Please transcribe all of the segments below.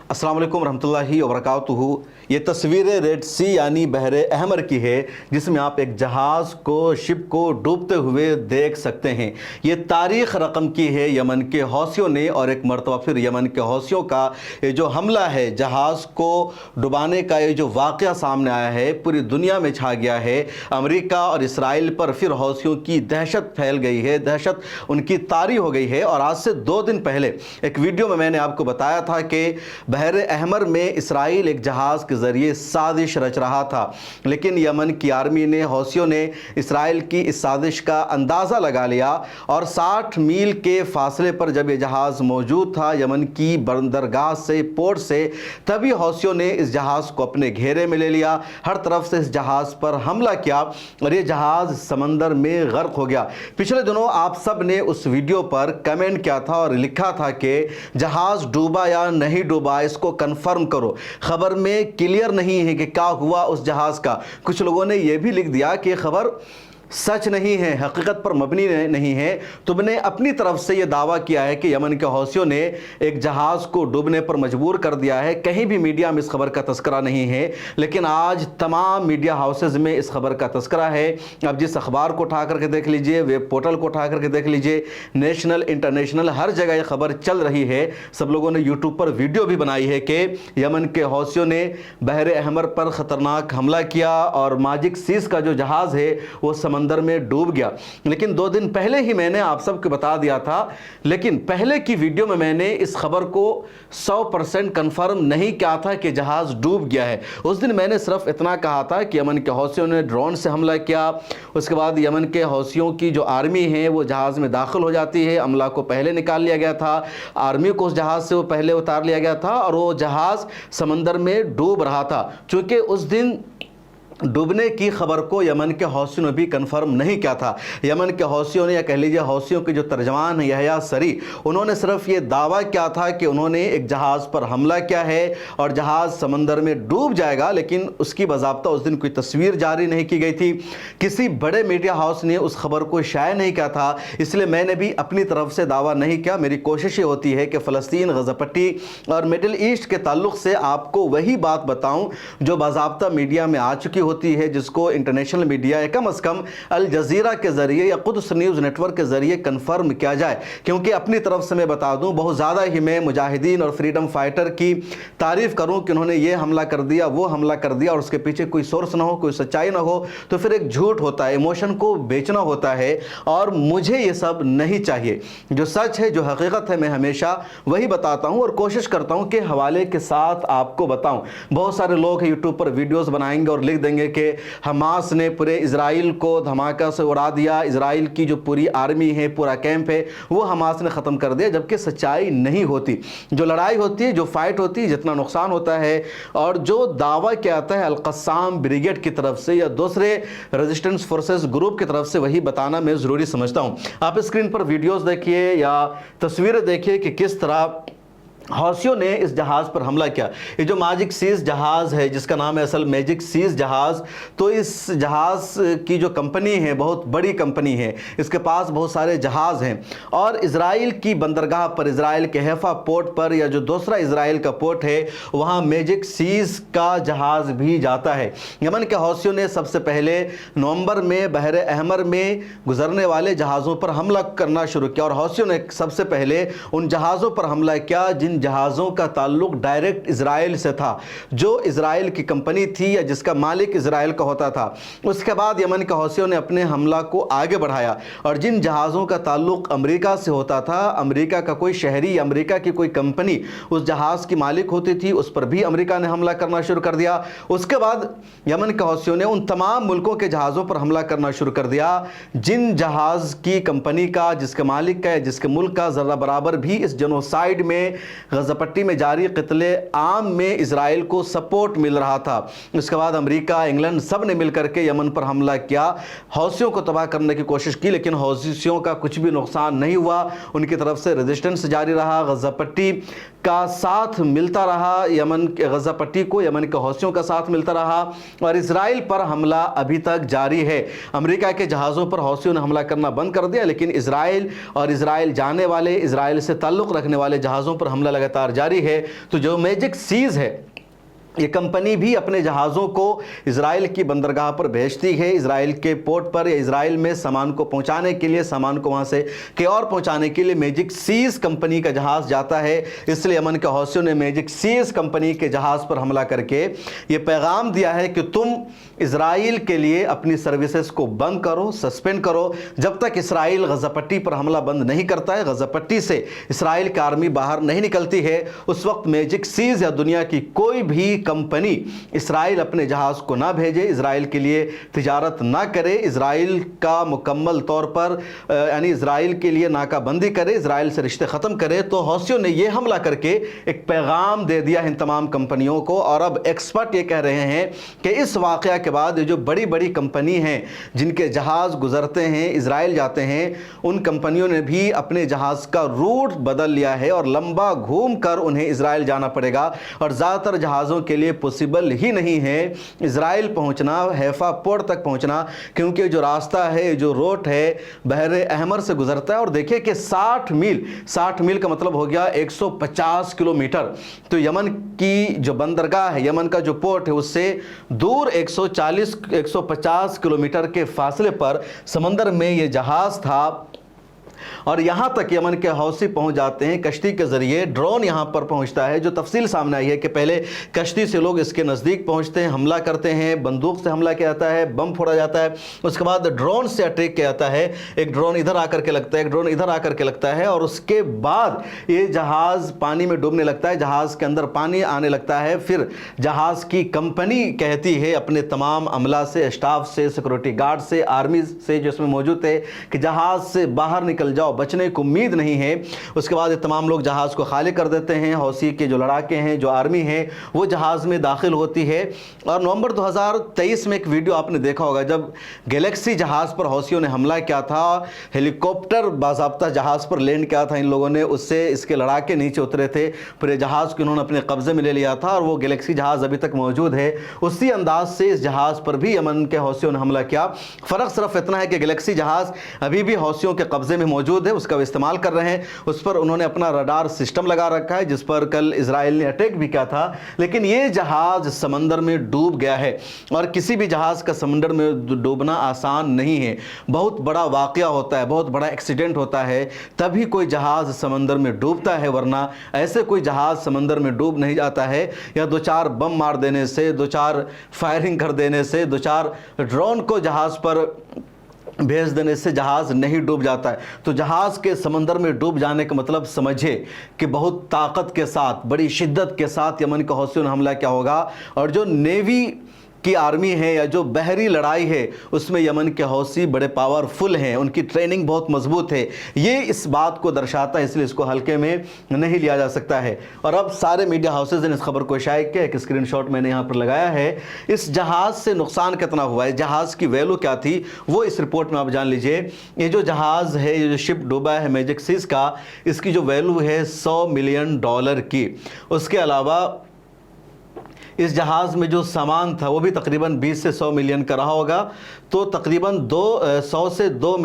अस्सलाम वालेकुम रहमतुल्लाहि व बरकातुहू। ये तस्वीरें रेड सी यानी बहरे अहमर की है, जिसमें आप एक जहाज़ को शिप को डूबते हुए देख सकते हैं। ये तारीख़ रकम की है यमन के हौसियों ने, और एक मरतबा फिर यमन के हौसियों का ये जो हमला है, जहाज़ को डुबाने का ये जो वाक़या सामने आया है, पूरी दुनिया में छा गया है। अमेरिका और इसराइल पर फिर हौसियों की दहशत फैल गई है, दहशत उनकी तारी हो गई है। और आज से 2 दिन पहले एक वीडियो में मैंने आपको बताया था कि बहरे अहमर में इसराइल एक जहाज़ के ज़रिए साजिश रच रहा था, लेकिन यमन की आर्मी ने, हौसियों ने इसराइल की इस साजिश का अंदाज़ा लगा लिया, और 60 मील के फासले पर जब ये जहाज़ मौजूद था यमन की बंदरगाह से, पोर्ट से, तभी हौसियों ने इस जहाज़ को अपने घेरे में ले लिया। हर तरफ से इस जहाज़ पर हमला किया और ये जहाज़ समंदर में गर्क हो गया। पिछले दिनों आप सब ने उस वीडियो पर कमेंट किया था और लिखा था कि जहाज़ डूबा या नहीं डूबा, इसको कंफर्म करो। खबर में क्लियर नहीं है कि क्या हुआ उस जहाज़ का। कुछ लोगों ने यह भी लिख दिया कि खबर सच नहीं है, हकीकत पर मबनी नहीं है। तुमने अपनी तरफ से यह दावा किया है कि यमन के हौसियों ने एक जहाज़ को डूबने पर मजबूर कर दिया है। कहीं भी मीडिया में इस खबर का तस्करा नहीं है, लेकिन आज तमाम मीडिया हाउसेज में इस खबर का तस्करा है। अब जिस अखबार को उठा करके देख लीजिए, वेब पोर्टल को उठा करके देख लीजिए, नेशनल इंटरनेशनल हर जगह यह खबर चल रही है। सब लोगों ने यूट्यूब पर वीडियो भी बनाई है कि यमन के हौसियों ने बहरे अहमर पर ख़तरनाक हमला किया और मैजिक सीज का जो जहाज़ है वो समंदर में डूब गया। लेकिन 2 दिन पहले ही मैंने आप सबको बता दिया था, लेकिन पहले की वीडियो में मैंने इस खबर को 100% कंफर्म नहीं किया था कि जहाज़ डूब गया है। उस दिन मैंने सिर्फ इतना कहा था कि यमन के हौसियों ने ड्रोन से हमला किया। उसके बाद यमन के हौसियों की जो आर्मी है वो जहाज़ में दाखिल हो जाती है। अमला को पहले निकाल लिया गया था, आर्मी को उस जहाज़ से वो पहले उतार लिया गया था, और वो जहाज़ समंदर में डूब रहा था। चूँकि उस दिन डूबने की खबर को यमन के हौसियों ने भी कंफर्म नहीं किया था। यमन के हौसियों ने, या कह लीजिए हौसियों के जो तर्जमान है यहया सरी, उन्होंने सिर्फ ये दावा किया था कि उन्होंने एक जहाज़ पर हमला किया है और जहाज़ समंदर में डूब जाएगा, लेकिन उसकी बाज़ाब्ता उस दिन कोई तस्वीर जारी नहीं की गई थी। किसी बड़े मीडिया हाउस ने उस खबर को शाया नहीं किया था, इसलिए मैंने भी अपनी तरफ से दावा नहीं किया। मेरी कोशिश ये होती है कि फ़लस्तीन, गज़ा पट्टी और मिडिल ईस्ट के ताल्लुक़ से आपको वही बात बताऊँ जो बाज़ाब्ता मीडिया में आ चुकी होती है, जिसको इंटरनेशनल मीडिया या कम से कम अल जज़ीरा के ज़रिए या कुद्स न्यूज़ नेटवर्क के ज़रिए कंफर्म किया जाए। क्योंकि अपनी तरफ से मैं बता दूं, बहुत ज़्यादा ही मैं मुजाहिदीन और फ्रीडम फाइटर की तारीफ़ करूं कि उन्होंने ये हमला कर दिया, वो हमला कर दिया, और उसके पीछे कोई सोर्स ना हो, कोई सच्चाई ना हो, तो फिर एक झूठ होता है, इमोशन को बेचना होता है, और मुझे ये सब नहीं चाहिए। जो सच है, जो हकीकत है, मैं हमेशा वही बताता हूँ और कोशिश करता हूँ कि हवाले के साथ आपको बताऊँ। बहुत सारे लोग यूट्यूब पर वीडियोज़ बनाएंगे और लिख देंगे कि हमास ने पूरे इजराइल को धमाका से उड़ा दिया, इजराइल की जो पूरी आर्मी है, पूरा कैंप है, वो हमास ने ख़त्म कर दिया, जबकि सच्चाई नहीं होती। जो लड़ाई होती है, जो फाइट होती है, जितना नुकसान होता है, और जो दावा किया आता है अल-क़स्साम ब्रिगेड की तरफ से या दूसरे रेजिस्टेंस फोर्सेस ग्रुप की तरफ से, वही बताना मैं ज़रूरी समझता हूँ। आप स्क्रीन पर वीडियोज़ देखिए या तस्वीरें देखिए कि किस तरह हौसियों ने इस जहाज़ पर हमला किया। ये जो मैजिक सीज जहाज़ है, जिसका नाम है असल मैजिक सीज जहाज़, तो इस जहाज़ की जो कंपनी है बहुत बड़ी कंपनी है, इसके पास बहुत सारे जहाज़ हैं, और इज़राइल की बंदरगाह पर, इज़राइल के हैफा पोर्ट पर, या जो दूसरा इज़राइल का पोर्ट है, वहाँ मैजिक सीज का जहाज़ भी जाता है। यमन के हौसियों ने सबसे पहले नवंबर में बहरे अहमर में गुजरने वाले जहाज़ों पर हमला करना शुरू किया, और हौसियों ने सबसे पहले उन जहाज़ों पर हमला किया जिन जहाज़ों का ताल्लुक डायरेक्ट इजराइल से था, जो इजराइल की कंपनी थी या जिसका मालिक इजराइल का होता था। उसके बाद यमन के हौसियों ने अपने हमला को आगे बढ़ाया, और जिन जहाज़ों का ताल्लुक अमेरिका से होता था, अमेरिका का कोई शहरी, अमेरिका की कोई कंपनी उस जहाज़ की मालिक होती थी, उस पर भी अमेरिका ने हमला करना शुरू कर दिया। उसके बाद यमन के हौसियों ने उन तमाम मुल्कों के जहाज़ों पर हमला करना शुरू कर दिया जिन जहाज़ की कंपनी का, जिसके मालिक का, जिसके मुल्क का ज़रा बराबर भी इस जेनोसाइड में, गज़ा पट्टी में जारी क़त्ले आम में इजराइल को सपोर्ट मिल रहा था। उसके बाद अमेरिका, इंग्लैंड सब ने मिलकर के यमन पर हमला किया, हौसियों को तबाह करने की कोशिश की, लेकिन हौसियों का कुछ भी नुकसान नहीं हुआ। उनकी तरफ से रेजिस्टेंस जारी रहा, गज़ा पट्टी का साथ मिलता रहा, यमन के गज़ा पट्टी को यमन के हौसियों का साथ मिलता रहा, और इजराइल पर हमला अभी तक जारी है। अमेरिका के जहाज़ों पर हौसियों ने हमला करना बंद कर दिया, लेकिन इजराइल और इजराइल जाने वाले, इजराइल से ताल्लुक़ रखने वाले जहाज़ों पर हमला लगातार जारी है। तो जो मैजिक सीज है ये कंपनी भी अपने जहाज़ों को इज़राइल की बंदरगाह पर भेजती है, इज़राइल के पोर्ट पर या इज़राइल में सामान को पहुंचाने के लिए, सामान को वहां से के और पहुंचाने के लिए मैजिक सीज कंपनी का जहाज़ जाता है। इसलिए यमन के हौसियों ने मैजिक सीज कंपनी के जहाज़ पर हमला करके ये पैगाम दिया है कि तुम इज़राइल के लिए अपनी सर्विसेज को बंद करो, सस्पेंड करो। जब तक इज़राइल गज़ा पट्टी पर हमला बंद नहीं करता है, गज़ा पट्टी से इज़राइल की आर्मी बाहर नहीं निकलती है, उस वक्त मैजिक सीज या दुनिया की कोई भी कंपनी इज़राइल अपने जहाज़ को ना भेजे, इज़राइल के लिए तिजारत ना करे, इज़राइल का मुकम्मल तौर पर यानी इज़राइल के लिए नाकाबंदी करे, इज़राइल से रिश्ते ख़त्म करे। तो हौसियों ने ये हमला करके एक पैगाम दे दिया इन तमाम कंपनियों को। और अब एक्सपर्ट ये कह रहे हैं कि इस वाक़या के बाद जो बड़ी बड़ी कंपनी हैं जिनके जहाज़ गुजरते हैं, इज़राइल जाते हैं, उन कंपनियों ने भी अपने जहाज़ का रूट बदल लिया है और लंबा घूम कर उन्हें इज़राइल जाना पड़ेगा। और ज़्यादातर जहाज़ों के लिए पॉसिबल ही नहीं है इज़राइल पहुंचना, हैफा पोर्ट तक पहुंचना, क्योंकि जो रास्ता है, जो रूट है, बहरे अहमर से गुजरता है। और देखिए कि 60 मील का मतलब हो गया 150 किलोमीटर। तो यमन की जो बंदरगाह है, यमन का जो पोर्ट है, उससे दूर 150 किलोमीटर के फासले पर समंदर में ये जहाज़ था। और यहाँ तक यमन के हौसी पहुँच जाते हैं कश्ती के ज़रिए, ड्रोन यहाँ पर पहुँचता है। जो तफसील सामने आई है कि पहले कश्ती से लोग इसके नज़दीक पहुँचते हैं, हमला करते हैं, बंदूक से हमला किया जाता है, बम फोड़ा जाता है, उसके बाद ड्रोन से अटैक किया जाता है। एक ड्रोन इधर आकर के लगता है, एक ड्रोन इधर आकर के लगता है, और उसके बाद ये जहाज़ पानी में डूबने लगता है, जहाज़ के अंदर पानी आने लगता है। फिर जहाज़ की कंपनी कहती है अपने तमाम अमला से, स्टाफ से, सिक्योरिटी गार्ड से, आर्मी से जो इसमें मौजूद थे कि जहाज़ से बाहर निकल जाओ, बचने को उम्मीद नहीं है। उसके बाद ये तमाम लोग जहाज़ को खाली कर देते हैं। हौसी के जो लड़ाके हैं, जो आर्मी है, वो जहाज़ में दाखिल होती है। और नवंबर 2023 में एक वीडियो आपने देखा होगा जब गैलेक्सी जहाज़ पर हौसियों ने हमला किया था, हेलीकॉप्टर बाज़ाब्ता जहाज़ पर लैंड किया था इन लोगों ने, उससे इसके लड़ाके नीचे उतरे थे, फिर जहाज़ को इन्होंने अपने कब्जे में ले लिया था और वो गैलेक्सी जहाज़ अभी तक मौजूद है। उसी अंदाज से इस जहाज़ पर भी यमन के हौसियों ने हमला किया। फ़र्क सिर्फ इतना है कि गैलेक्सी जहाज़ अभी भी हौसियों के कब्जे में मौजूद है, उसका इस्तेमाल कर रहे हैं। उस पर उन्होंने अपना रडार सिस्टम लगा रखा है जिस पर कल इजराइल ने अटैक भी किया था। लेकिन ये जहाज समंदर में डूब गया है और किसी भी जहाज का समंदर में डूबना आसान नहीं है, बहुत बड़ा वाकया होता है, बहुत बड़ा एक्सीडेंट होता है, तभी कोई जहाज समंदर में डूबता है, वरना ऐसे कोई जहाज समंदर में डूब नहीं जाता है। या दो चार बम मार देने से, दो चार फायरिंग कर देने से, दो चार ड्रोन को जहाज पर भेज देने से जहाज़ नहीं डूब जाता है। तो जहाज़ के समंदर में डूब जाने का मतलब समझिए कि बहुत ताकत के साथ, बड़ी शिद्दत के साथ यमन के हौसियों ने हमला क्या होगा। और जो नेवी की आर्मी है या जो बहरी लड़ाई है उसमें यमन के हौसी बड़े पावरफुल हैं, उनकी ट्रेनिंग बहुत मजबूत है। ये इस बात को दर्शाता है, इसलिए इसको हल्के में नहीं लिया जा सकता है। और अब सारे मीडिया हाउसेज ने इस खबर को शाये किया, एक स्क्रीनशॉट मैंने यहाँ पर लगाया है। इस जहाज़ से नुकसान कितना हुआ है, जहाज़ की वैल्यू क्या थी, वो इस रिपोर्ट में आप जान लीजिए। ये जो जहाज़ है, ये जो शिप डूबा है मैजिक सीज का, इसकी जो वैल्यू है $100 मिलियन की। उसके अलावा इस जहाज़ में जो सामान था वो भी तकरीबन 20 से 100 मिलियन का रहा होगा। तो तकरीबन 100 से 200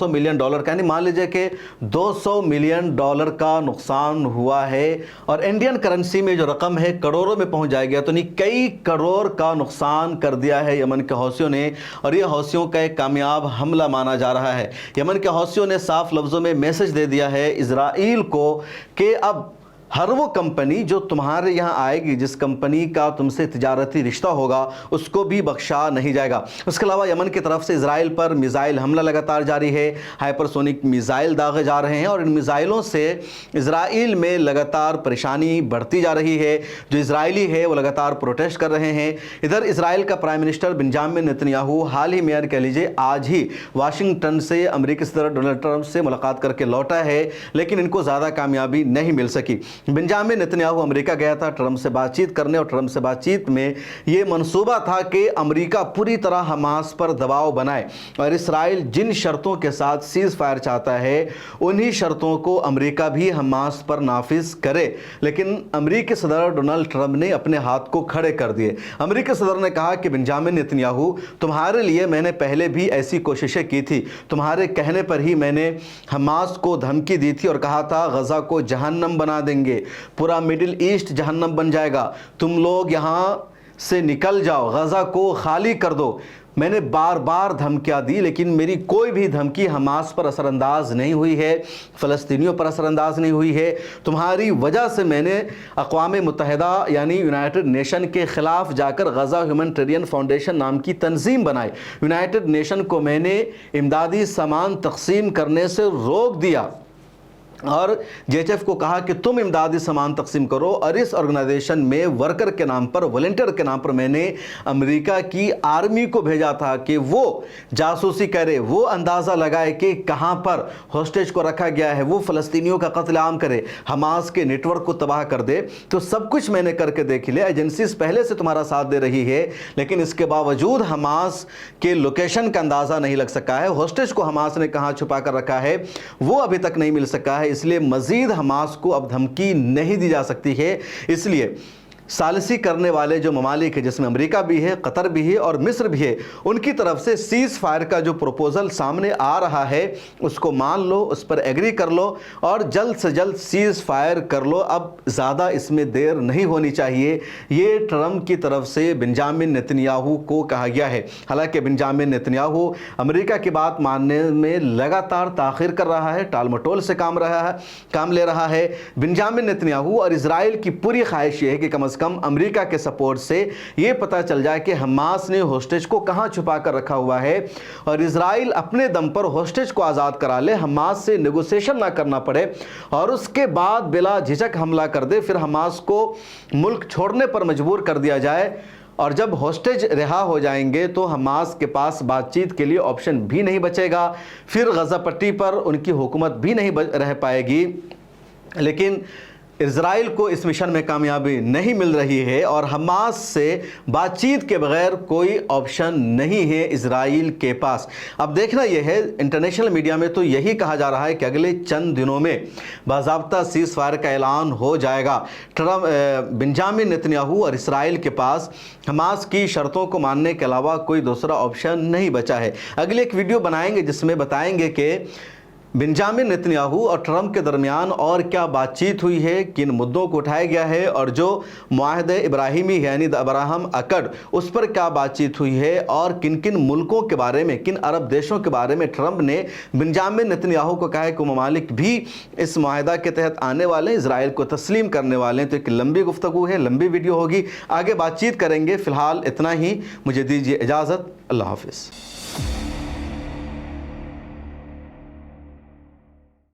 मिलियन डॉलर का, यानी मान लीजिए कि $200 मिलियन का नुकसान हुआ है। और इंडियन करेंसी में जो रकम है करोड़ों में पहुंच जाएगा। तो नहीं, कई करोड़ का नुकसान कर दिया है यमन के हौसियों ने, और ये हौसियों का एक कामयाब हमला माना जा रहा है। यमन के हौसियों ने साफ लफ्ज़ों में मैसेज दे दिया है इजराइल को कि अब हर वो कंपनी जो तुम्हारे यहाँ आएगी, जिस कंपनी का तुमसे तिजारती रिश्ता होगा, उसको भी बख्शा नहीं जाएगा। उसके अलावा यमन की तरफ से इजराइल पर मिज़ाइल हमला लगातार जारी है, हाइपरसोनिक मिज़ाइल दागे जा रहे हैं और इन मिज़ाइलों से इजराइल में लगातार परेशानी बढ़ती जा रही है। जो इजरायली है वो लगातार प्रोटेस्ट कर रहे हैं। इधर इजराइल का प्राइम मिनिस्टर बेंजामिन नेतन्याहू हाल ही में, कह लीजिए आज ही, वाशिंगटन से अमेरिकी सदर डोनाल्ड ट्रंप से मुलाकात करके लौटा है, लेकिन इनको ज़्यादा कामयाबी नहीं मिल सकी। बेंजामिन नेतन्याहू अमेरिका गया था ट्रंप से बातचीत करने, और ट्रंप से बातचीत में ये मंसूबा था कि अमेरिका पूरी तरह हमास पर दबाव बनाए और इस्राइल जिन शर्तों के साथ सीज फायर चाहता है उन्हीं शर्तों को अमेरिका भी हमास पर नाफिज करे। लेकिन अमेरिकी सदर डोनाल्ड ट्रंप ने अपने हाथ को खड़े कर दिए। अमेरिकी सदर ने कहा कि बेंजामिन नेतन्याहू, तुम्हारे लिए मैंने पहले भी ऐसी कोशिशें की थी, तुम्हारे कहने पर ही मैंने हमास को धमकी दी थी और कहा था गजा को जहन्नम बना देंगे, देंगे, पूरा मिडिल ईस्ट जहन्नम बन जाएगा, तुम लोग यहाँ से निकल जाओ, गज़ा को खाली कर दो। मैंने बार बार धमकियाँ दी, लेकिन मेरी कोई भी धमकी हमास पर असरअंदाज नहीं हुई है, फ़लस्तीनियों पर असरअंदाज नहीं हुई है। तुम्हारी वजह से मैंने अक़वाम मुत्तहिदा यानी यूनाइटेड नेशन के ख़िलाफ़ जाकर गज़ा ह्यूमैनिटेरियन फाउंडेशन नाम की तंजीम बनाई। यूनाइटेड नेशन को मैंने इमदादी सामान तक़सीम करने से रोक दिया और JHF को कहा कि तुम इमदादी सामान तकसीम करो, और इस ऑर्गेनाइजेशन में वर्कर के नाम पर, वॉलंटियर के नाम पर मैंने अमेरिका की आर्मी को भेजा था कि वो जासूसी करे, वो अंदाज़ा लगाए कि कहाँ पर हॉस्टेज को रखा गया है, वो फ़लस्तीनियों का कत्लेआम करे, हमास के नेटवर्क को तबाह कर दे। तो सब कुछ मैंने करके देख लिया। एजेंसीज पहले से तुम्हारा साथ दे रही है, लेकिन इसके बावजूद हमास के लोकेशन का अंदाज़ा नहीं लग सका है, हॉस्टेज को हमास ने कहाँ छुपा कर रखा है वो अभी तक नहीं मिल सका है। इसलिए मजीद हमास को अब धमकी नहीं दी जा सकती है। इसलिए सालिसी करने वाले जो ममालिक है, जिसमें अमेरिका भी है, कतर भी है और मिस्र भी है, उनकी तरफ से सीज़ फायर का जो प्रपोज़ल सामने आ रहा है उसको मान लो, उस पर एग्री कर लो और जल्द से जल्द सीज़ फायर कर लो। अब ज़्यादा इसमें देर नहीं होनी चाहिए। ये ट्रंप की तरफ से बेंजामिन नेतन्याहू को कहा गया है। हालांकि बेंजामिन नेतन्याहू अमेरिका की बात मानने में लगातार ताख़ीर कर रहा है, टाल मटोल से काम ले रहा है। बेंजामिन नेतन्याहू और इजराइल की पूरी ख्वाहिश ये है कि कम से कम अमेरिका के सपोर्ट से ये पता चल जाए कि हमास ने हॉस्टेज को कहां छुपा कर रखा हुआ है और इजराइल अपने दम पर हॉस्टेज को आज़ाद करा ले, हमास से नेगोशिएशन ना करना पड़े और उसके बाद बिला झिझक हमला कर दे, फिर हमास को मुल्क छोड़ने पर मजबूर कर दिया जाए। और जब हॉस्टेज रिहा हो जाएंगे तो हमास के पास बातचीत के लिए ऑप्शन भी नहीं बचेगा, फिर गज़ा पट्टी पर उनकी हुकूमत भी नहीं रह पाएगी। लेकिन इज़राइल को इस मिशन में कामयाबी नहीं मिल रही है और हमास से बातचीत के बगैर कोई ऑप्शन नहीं है इज़राइल के पास। अब देखना यह है, इंटरनेशनल मीडिया में तो यही कहा जा रहा है कि अगले चंद दिनों में बाज़ाब्ता सीज़ फायर का ऐलान हो जाएगा। बेंजामिन नेतन्याहू और इज़राइल के पास हमास की शर्तों को मानने के अलावा कोई दूसरा ऑप्शन नहीं बचा है। अगले एक वीडियो बनाएंगे जिसमें बताएंगे कि बेंजामिन नेतन्याहू और ट्रंप के दरमियान और क्या बातचीत हुई है, किन मुद्दों को उठाया गया है और जो मुआहदे इब्राहिमी यानी द अब्राहम अकड़ उस पर क्या बातचीत हुई है और किन किन मुल्कों के बारे में, किन अरब देशों के बारे में ट्रंप ने बेंजामिन नेतन्याहू को कहा है कि ममालिक भी इस मुआहदा के तहत आने वाले, इजराइल को तस्लीम करने वाले हैं। तो एक लंबी गुफ्तगू है, लंबी वीडियो होगी, आगे बातचीत करेंगे। फ़िलहाल इतना ही, मुझे दीजिए इजाज़त। अल्लाह हाफ़िज़।